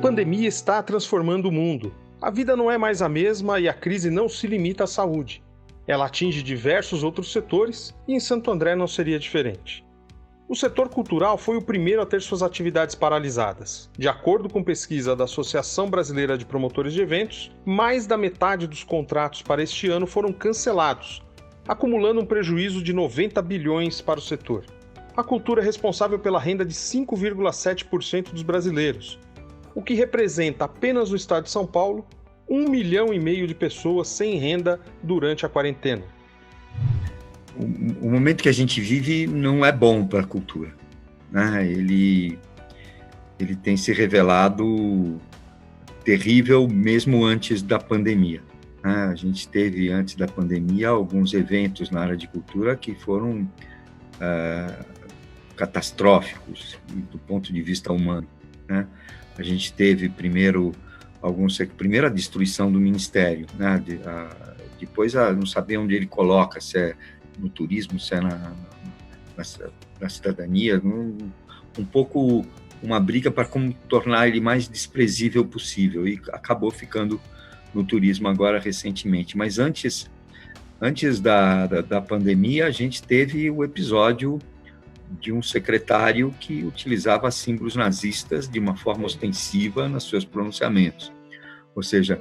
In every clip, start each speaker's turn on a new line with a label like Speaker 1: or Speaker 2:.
Speaker 1: pandemia está transformando o mundo. A vida não é mais a mesma e a crise não se limita à saúde. Ela atinge diversos outros setores e em Santo André não seria diferente. O setor cultural foi o primeiro a ter suas atividades paralisadas. De acordo com pesquisa da Associação Brasileira de Promotores de Eventos, mais da metade dos contratos para este ano foram cancelados, acumulando um prejuízo de 90 bilhões para o setor. A cultura é responsável pela renda de 5,7% dos brasileiros, o que representa apenas no estado de São Paulo 1,5 milhão de pessoas sem renda durante a quarentena.
Speaker 2: O momento que a gente vive não é bom para a cultura, né? Ele tem se revelado terrível mesmo antes da pandemia, né? A gente teve, antes da pandemia, alguns eventos na área de cultura que foram catastróficos do ponto de vista humano, né? A gente teve primeiro a destruição do Ministério, né? Depois não saber onde ele coloca, se é no turismo, se é na cidadania, um pouco uma briga para como tornar ele mais desprezível possível, e acabou ficando no turismo agora recentemente. Mas antes da pandemia, a gente teve o episódio de um secretário que utilizava símbolos nazistas de uma forma ostensiva nos seus pronunciamentos. Ou seja,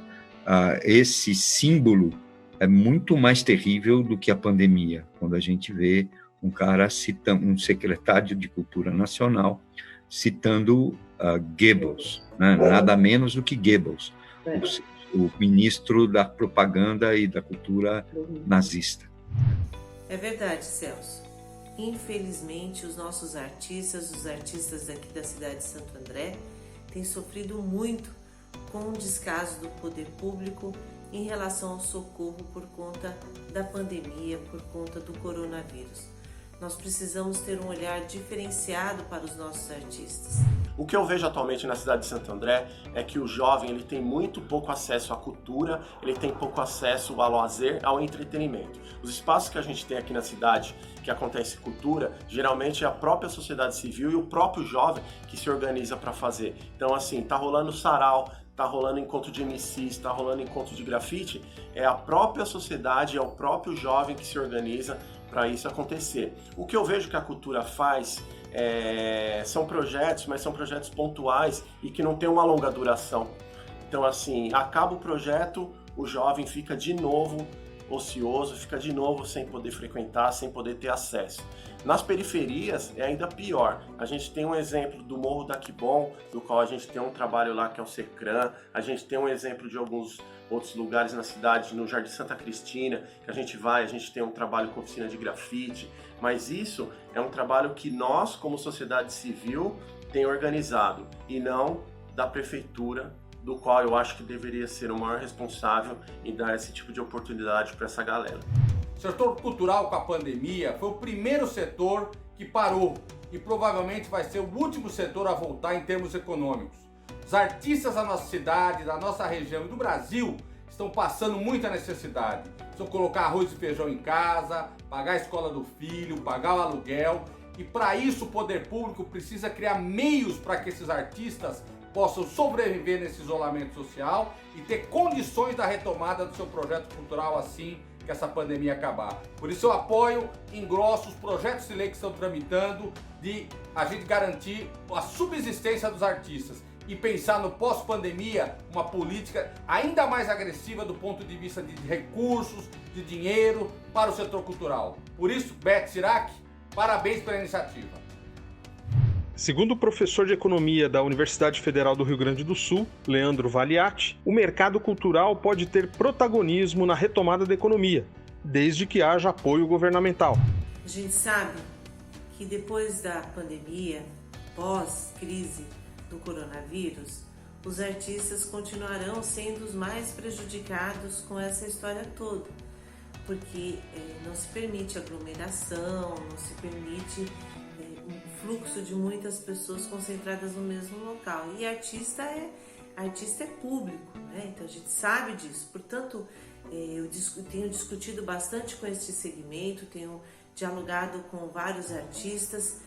Speaker 2: esse símbolo é muito mais terrível do que a pandemia, quando a gente vê um secretário de Cultura Nacional citando Goebbels, né? Nada menos do que Goebbels, o ministro da propaganda e da cultura nazista.
Speaker 3: É verdade, Celso. Infelizmente, os nossos artistas, os artistas daqui da cidade de Santo André, têm sofrido muito com o descaso do poder público em relação ao socorro por conta da pandemia, por conta do coronavírus. Nós precisamos ter um olhar diferenciado para os nossos artistas.
Speaker 4: O que eu vejo atualmente na cidade de Santo André é que o jovem ele tem muito pouco acesso à cultura, ele tem pouco acesso ao lazer, ao entretenimento. Os espaços que a gente tem aqui na cidade, que acontece cultura, geralmente é a própria sociedade civil e o próprio jovem que se organiza para fazer. Então, assim, tá rolando sarau, tá rolando encontro de MCs, tá rolando encontro de grafite, é a própria sociedade, é o próprio jovem que se organiza para isso acontecer. O que eu vejo que a cultura faz são projetos, mas são projetos pontuais e que não tem uma longa duração. Então, assim, acaba o projeto, o jovem fica de novo ocioso, fica de novo sem poder frequentar, sem poder ter acesso. Nas periferias é ainda pior. A gente tem um exemplo do Morro da Quibon, do qual a gente tem um trabalho lá que é o Secran, a gente tem um exemplo de alguns outros lugares na cidade, no Jardim Santa Cristina, que a gente tem um trabalho com oficina de grafite, mas isso é um trabalho que nós, como sociedade civil, tem organizado, e não da prefeitura, do qual eu acho que deveria ser o maior responsável em dar esse tipo de oportunidade para essa galera.
Speaker 5: O setor cultural com a pandemia foi o primeiro setor que parou e provavelmente vai ser o último setor a voltar em termos econômicos. Os artistas da nossa cidade, da nossa região e do Brasil estão passando muita necessidade. Precisam colocar arroz e feijão em casa, pagar a escola do filho, pagar o aluguel, e para isso o poder público precisa criar meios para que esses artistas possam sobreviver nesse isolamento social e ter condições da retomada do seu projeto cultural assim que essa pandemia acabar. Por isso eu apoio, engrosso os projetos de lei que estão tramitando de a gente garantir a subsistência dos artistas e pensar no pós-pandemia uma política ainda mais agressiva do ponto de vista de recursos, de dinheiro para o setor cultural. Por isso, Beto Sirac, parabéns pela iniciativa.
Speaker 1: Segundo o professor de Economia da Universidade Federal do Rio Grande do Sul, Leandro Valiati, o mercado cultural pode ter protagonismo na retomada da economia, desde que haja apoio governamental.
Speaker 3: A gente sabe que depois da pandemia, pós-crise do coronavírus, os artistas continuarão sendo os mais prejudicados com essa história toda, porque não se permite aglomeração, não se permite um fluxo de muitas pessoas concentradas no mesmo local. E artista é público, né? Então a gente sabe disso. Portanto, eu tenho discutido bastante com este segmento, tenho dialogado com vários artistas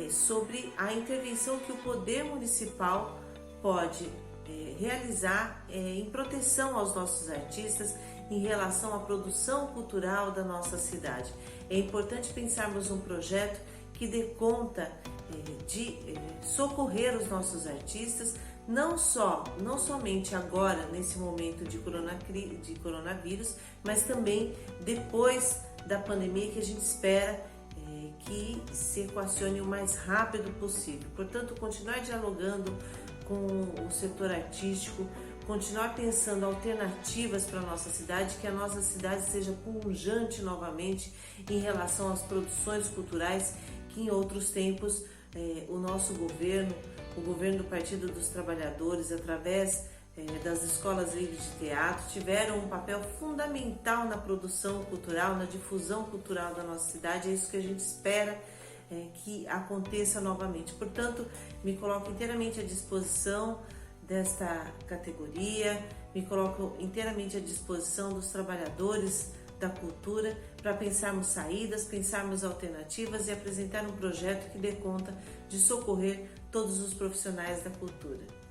Speaker 3: sobre a intervenção que o poder municipal pode realizar em proteção aos nossos artistas em relação à produção cultural da nossa cidade. É importante pensarmos um projeto que dê conta de socorrer os nossos artistas, não somente agora, nesse momento de coronavírus, mas também depois da pandemia, que a gente espera que se equacione o mais rápido possível. Portanto, continuar dialogando com o setor artístico, continuar pensando alternativas para a nossa cidade, que a nossa cidade seja pujante novamente em relação às produções culturais que em outros tempos o nosso governo, o governo do Partido dos Trabalhadores, através das escolas livres de teatro, tiveram um papel fundamental na produção cultural, na difusão cultural da nossa cidade. É isso que a gente espera que aconteça novamente. Portanto, me coloco inteiramente à disposição desta categoria, me coloco inteiramente à disposição dos trabalhadores da cultura para pensarmos saídas, pensarmos alternativas e apresentar um projeto que dê conta de socorrer todos os profissionais da cultura.